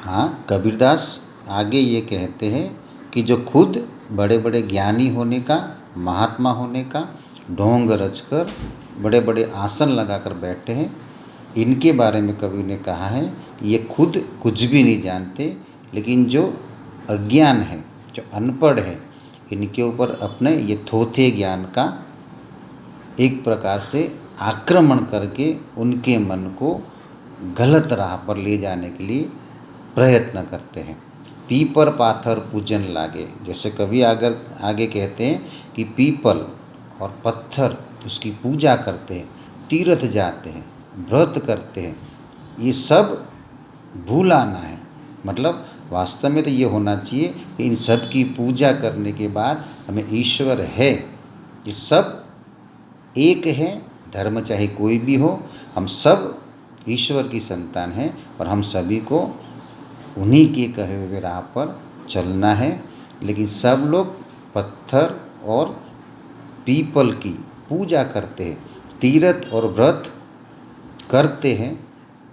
हाँ, कबीरदास आगे ये कहते हैं कि जो खुद बड़े बड़े ज्ञानी होने का, महात्मा होने का ढोंग रचकर बड़े बड़े आसन लगाकर बैठे हैं, इनके बारे में कवि ने कहा है ये खुद कुछ भी नहीं जानते, लेकिन जो अज्ञान है, जो अनपढ़ है, इनके ऊपर अपने ये थोथे ज्ञान का एक प्रकार से आक्रमण करके उनके मन को गलत राह पर ले जाने के लिए प्रयत्न करते हैं। पीपर पाथर पूजन लागे, जैसे कवि अगर आगे कहते हैं कि पीपल और पत्थर उसकी पूजा करते हैं, तीर्थ जाते हैं, व्रत करते हैं, ये सब भूल आना है। मतलब वास्तव में तो ये होना चाहिए कि इन सब की पूजा करने के बाद हमें ईश्वर है, ये सब एक है, धर्म चाहे कोई भी हो, हम सब ईश्वर की संतान हैं और हम सभी को उन्हीं के कहे हुए राह पर चलना है। लेकिन सब लोग पत्थर और पीपल की पूजा करते हैं, तीर्थ और व्रत करते हैं,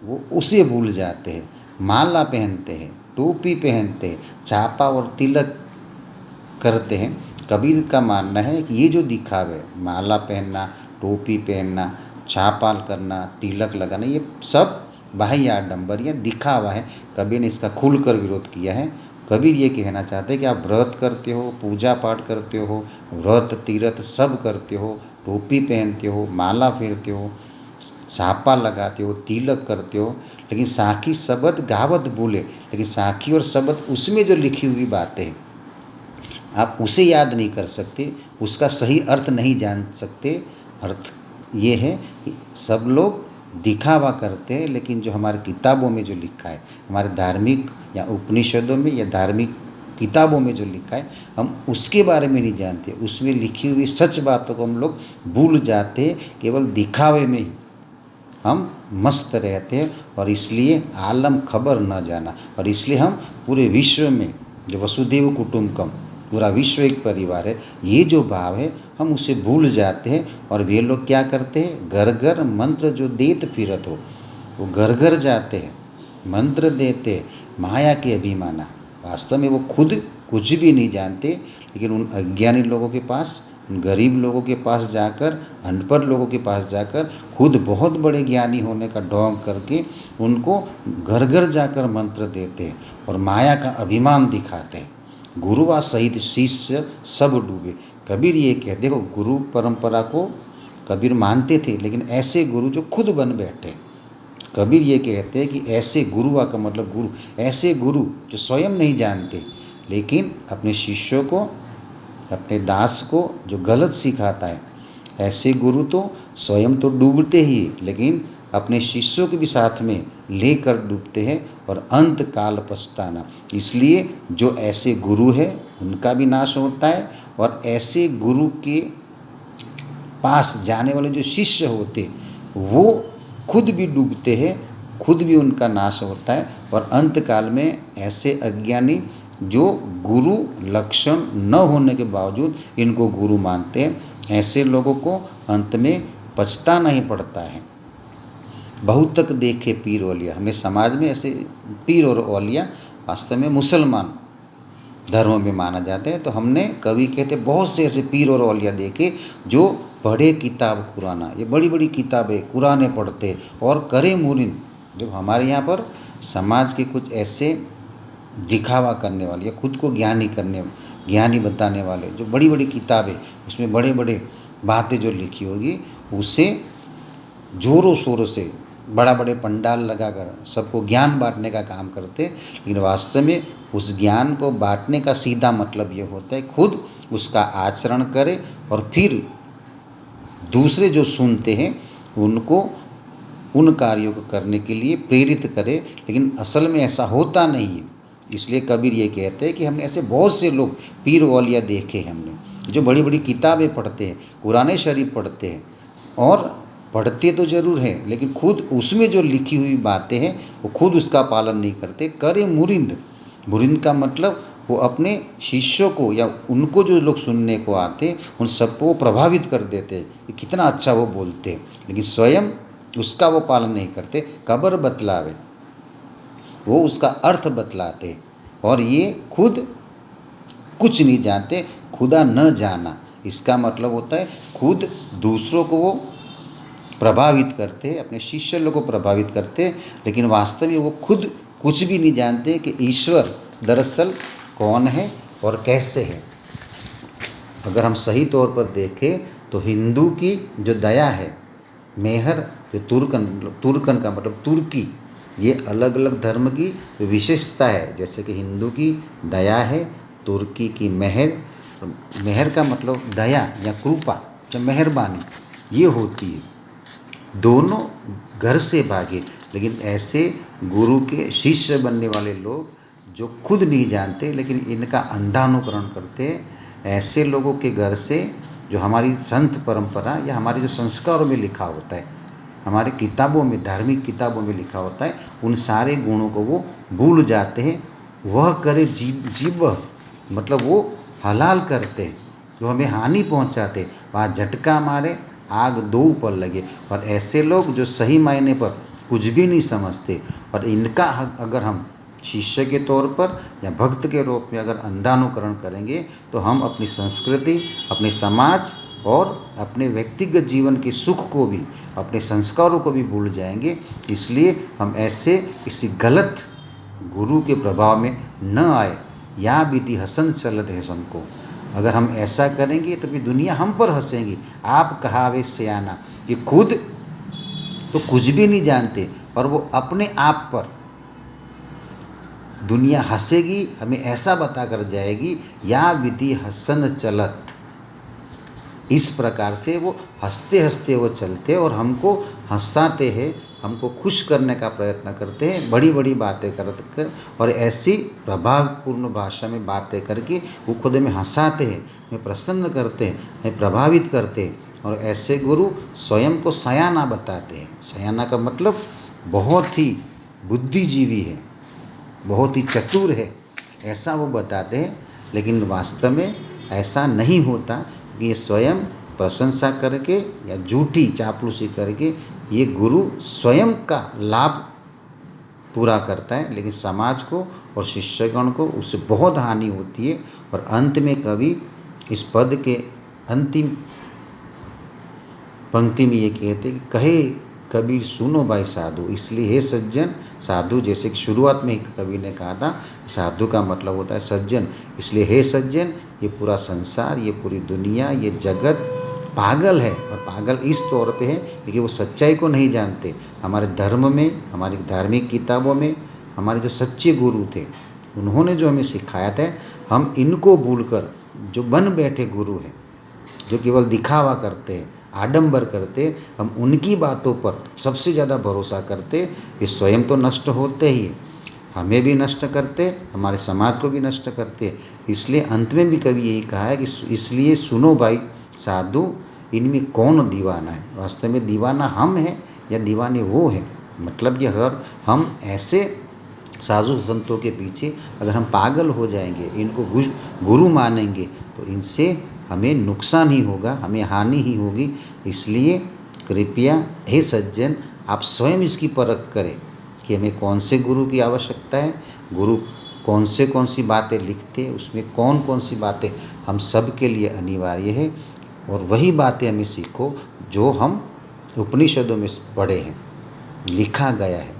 वो उसे भूल जाते हैं। माला पहनते हैं, टोपी पहनते हैं, छापा और तिलक करते हैं। कबीर का मानना है कि ये जो दिखावे, माला पहनना, टोपी पहनना, छापाल करना, तिलक लगाना, ये सब बाह्य आडंबर या दिखावा है। कबीर ने इसका खुलकर विरोध किया है। कबीर ये कहना चाहते हैं कि आप व्रत करते हो, पूजा पाठ करते हो, व्रत तीर्थ सब करते हो, टोपी पहनते हो, माला फेरते हो, छापा लगाते हो, तिलक करते हो, लेकिन साखी शब्द गावत बोले, लेकिन साखी और शब्द उसमें जो लिखी हुई बातें हैं आप उसे याद नहीं कर सकते, उसका सही अर्थ नहीं जान सकते। अर्थ ये है कि सब लोग दिखावा करते हैं, लेकिन जो हमारी किताबों में जो लिखा है, हमारे धार्मिक या उपनिषदों में या धार्मिक किताबों में जो लिखा है, हम उसके बारे में नहीं जानते। उसमें लिखी हुई सच बातों को हम लोग भूल जाते हैं, केवल दिखावे में ही हम मस्त रहते हैं। और इसलिए आलम खबर न जाना, और इसलिए हम पूरे विश्व में जो वसुदेव कुटुंबकम, पूरा विश्व एक परिवार है, ये जो भाव है हम उसे भूल जाते हैं। और वे लोग क्या करते हैं, घर घर मंत्र जो देत फिरत हो, वो घर घर जाते हैं, मंत्र देते, माया के अभिमाना। वास्तव में वो खुद कुछ भी नहीं जानते, लेकिन उन अज्ञानी लोगों के पास, उन गरीब लोगों के पास जाकर, अनपढ़ लोगों के पास जाकर खुद बहुत बड़े ज्ञानी होने का ढोंग करके उनको घर घर जाकर मंत्र देते हैं और माया का अभिमान दिखाते हैं। गुरुवा सहित शिष्य सब डूबे। कबीर ये कहते, देखो गुरु परंपरा को कबीर मानते थे, लेकिन ऐसे गुरु जो खुद बन बैठे। कबीर ये कहते हैं कि ऐसे गुरुआ का मतलब गुरु, ऐसे गुरु जो स्वयं नहीं जानते, लेकिन अपने शिष्यों को, अपने दास को जो गलत सिखाता है, ऐसे गुरु तो स्वयं तो डूबते ही, लेकिन अपने शिष्यों के भी साथ में लेकर डूबते हैं और अंत काल पछताना। इसलिए जो ऐसे गुरु है उनका भी नाश होता है, और ऐसे गुरु के पास जाने वाले जो शिष्य होते वो खुद भी डूबते हैं, खुद भी उनका नाश होता है। और अंत काल में ऐसे अज्ञानी जो गुरु लक्षण न होने के बावजूद इनको गुरु मानते हैं, ऐसे लोगों को अंत में पछताना ही पड़ता है। बहुत तक देखे पीर औलिया, हमने समाज में ऐसे पीर और औलिया वास्तव में मुसलमान धर्म में माना जाते हैं। तो हमने, कवि कहते, बहुत से ऐसे पीर और औलिया देखे जो पढ़े किताब कुराना, ये बड़ी बड़ी किताबें कुराने पढ़ते और करे मुरिंद। जो हमारे यहाँ पर समाज के कुछ ऐसे दिखावा करने वाले या खुद को ज्ञानी बताने वाले, जो बड़ी बड़ी किताबें उसमें बड़े बड़े बातें जो लिखी होगी, उसे ज़ोरों शोरों से बड़ा बड़े पंडाल लगाकर सबको ज्ञान बांटने का काम करते, लेकिन वास्तव में उस ज्ञान को बांटने का सीधा मतलब ये होता है खुद उसका आचरण करे और फिर दूसरे जो सुनते हैं उनको उन कार्यों को करने के लिए प्रेरित करे। लेकिन असल में ऐसा होता नहीं है। इसलिए कबीर ये कहते हैं कि हमने ऐसे बहुत से लोग पीर औलिया देखे हैं हमने, जो बड़ी बड़ी किताबें पढ़ते हैं, कुरान शरीफ पढ़ते हैं, और पढ़ते तो ज़रूर हैं, लेकिन खुद उसमें जो लिखी हुई बातें हैं वो खुद उसका पालन नहीं करते। करे मुरिंद, मुरिंद का मतलब वो अपने शिष्यों को या उनको जो लोग सुनने को आते उन सबको वो प्रभावित कर देते कि कितना अच्छा वो बोलते, लेकिन स्वयं उसका वो पालन नहीं करते। कबर बतलावे, वो उसका अर्थ बतलाते, और ये खुद कुछ नहीं जानते। खुदा न जाना इसका मतलब होता है खुद दूसरों को वो प्रभावित करते, अपने शिष्य लोगों को प्रभावित करते, लेकिन वास्तव में वो खुद कुछ भी नहीं जानते कि ईश्वर दरअसल कौन है और कैसे है। अगर हम सही तौर पर देखें तो हिंदू की जो दया है, मेहर, जो तुर्कन का मतलब तुर्की, ये अलग अलग धर्म की विशेषता है। जैसे कि हिंदू की दया है, तुर्की की मेहर, मेहर का मतलब दया या कृपा या मेहरबानी ये होती है। दोनों घर से भागे, लेकिन ऐसे गुरु के शिष्य बनने वाले लोग जो खुद नहीं जानते लेकिन इनका अंधानुकरण करते हैं, ऐसे लोगों के घर से जो हमारी संत परंपरा या हमारे जो संस्कारों में लिखा होता है, हमारे किताबों में, धार्मिक किताबों में लिखा होता है, उन सारे गुणों को वो भूल जाते हैं। वह करे जीव मतलब वो हलाल करते हैं, जो हमें हानि पहुंचाते, वहाँ झटका मारे आग दो पर लगे। और ऐसे लोग जो सही मायने पर कुछ भी नहीं समझते, और इनका अगर हम शिष्य के तौर पर या भक्त के रूप में अगर अंधानुकरण करेंगे तो हम अपनी संस्कृति, अपने समाज और अपने व्यक्तिगत जीवन के सुख को भी, अपने संस्कारों को भी भूल जाएंगे। इसलिए हम ऐसे किसी गलत गुरु के प्रभाव में न आए। या विधि हसन चलत है सबको, अगर हम ऐसा करेंगे तो फिर दुनिया हम पर हंसेगी। आप कहावे सयाना, ये खुद तो कुछ भी नहीं जानते और वो अपने आप पर दुनिया हंसेगी, हमें ऐसा बता कर जाएगी, या विधि हसन चलत। इस प्रकार से वो हंसते हंसते वो चलते और हमको हंसाते हैं, हमको खुश करने का प्रयत्न करते हैं, बड़ी बड़ी बातें करते, और ऐसी प्रभावपूर्ण भाषा में बातें करके वो खुद में हंसाते हैं, हमें प्रसन्न करते हैं, हमें प्रभावित करते हैं। और ऐसे गुरु स्वयं को सयाना बताते हैं। सयाना का मतलब बहुत ही बुद्धिजीवी है, बहुत ही चतुर है, ऐसा वो बताते हैं। लेकिन वास्तव में ऐसा नहीं होता, कि ये स्वयं प्रशंसा करके या झूठी चापलूसी करके ये गुरु स्वयं का लाभ पूरा करता है, लेकिन समाज को और शिष्यगण को उससे बहुत हानि होती है। और अंत में कवि इस पद के अंतिम पंक्ति में ये कहते कि कहे कबीर सुनो भाई साधु, इसलिए हे सज्जन। साधु जैसे कि शुरुआत में ही कवि ने कहा था, साधु का मतलब होता है सज्जन, इसलिए हे सज्जन, ये पूरा संसार, ये पूरी दुनिया, ये जगत पागल है। और पागल इस तौर पे है क्योंकि वो सच्चाई को नहीं जानते। हमारे धर्म में, हमारी धार्मिक किताबों में हमारे जो सच्चे गुरु थे, उन्होंने जो हमें सिखाया था, हम इनको भूलकर जो बन बैठे गुरु हैं, जो केवल दिखावा करते हैं, आडंबर करते, हम उनकी बातों पर सबसे ज़्यादा भरोसा करते। ये स्वयं तो नष्ट होते ही, हमें भी नष्ट करते, हमारे समाज को भी नष्ट करते। इसलिए अंत में भी कभी यही कहा है कि इसलिए सुनो भाई साधु, इनमें कौन दीवाना है। वास्तव में दीवाना हम हैं या दीवाने वो हैं। मतलब ये, अगर हम ऐसे साधु संतों के पीछे अगर हम पागल हो जाएंगे, इनको गुरु मानेंगे, तो इनसे हमें नुकसान ही होगा, हमें हानि ही होगी। इसलिए कृपया हे सज्जन, आप स्वयं इसकी परख करें कि हमें कौन से गुरु की आवश्यकता है, गुरु कौन सी बातें लिखते हैं, उसमें कौन कौन सी बातें हम सब के लिए अनिवार्य है, और वही बातें हमें सीखो जो हम उपनिषदों में पढ़े हैं, लिखा गया है,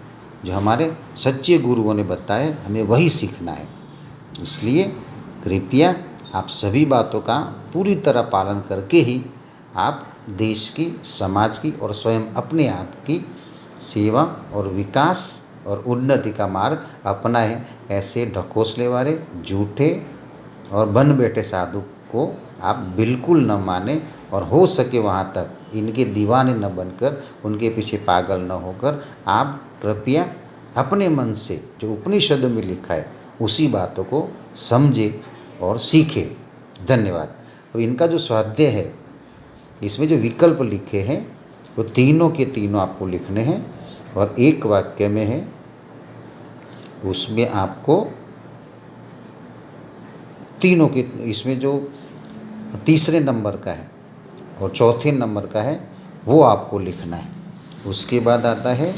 जो हमारे सच्चे गुरुओं ने बताया, हमें वही सीखना है। इसलिए कृपया आप सभी बातों का पूरी तरह पालन करके ही आप देश की, समाज की और स्वयं अपने आप की सेवा और विकास और उन्नति का मार्ग अपनाएं। ऐसे ढकोसले वाले, झूठे और बन बैठे साधु को आप बिल्कुल न माने, और हो सके वहाँ तक इनके दीवाने न बनकर, उनके पीछे पागल न होकर, आप कृपया अपने मन से जो उपनिषदों में लिखा है उसी बातों को समझे और सीखे। धन्यवाद। अब इनका जो स्वाध्याय है, इसमें जो विकल्प लिखे हैं वो तीनों के तीनों आपको लिखने हैं, और एक वाक्य में है, उसमें आपको तीनों के, इसमें जो तीसरे नंबर का है और चौथे नंबर का है वो आपको लिखना है। उसके बाद आता है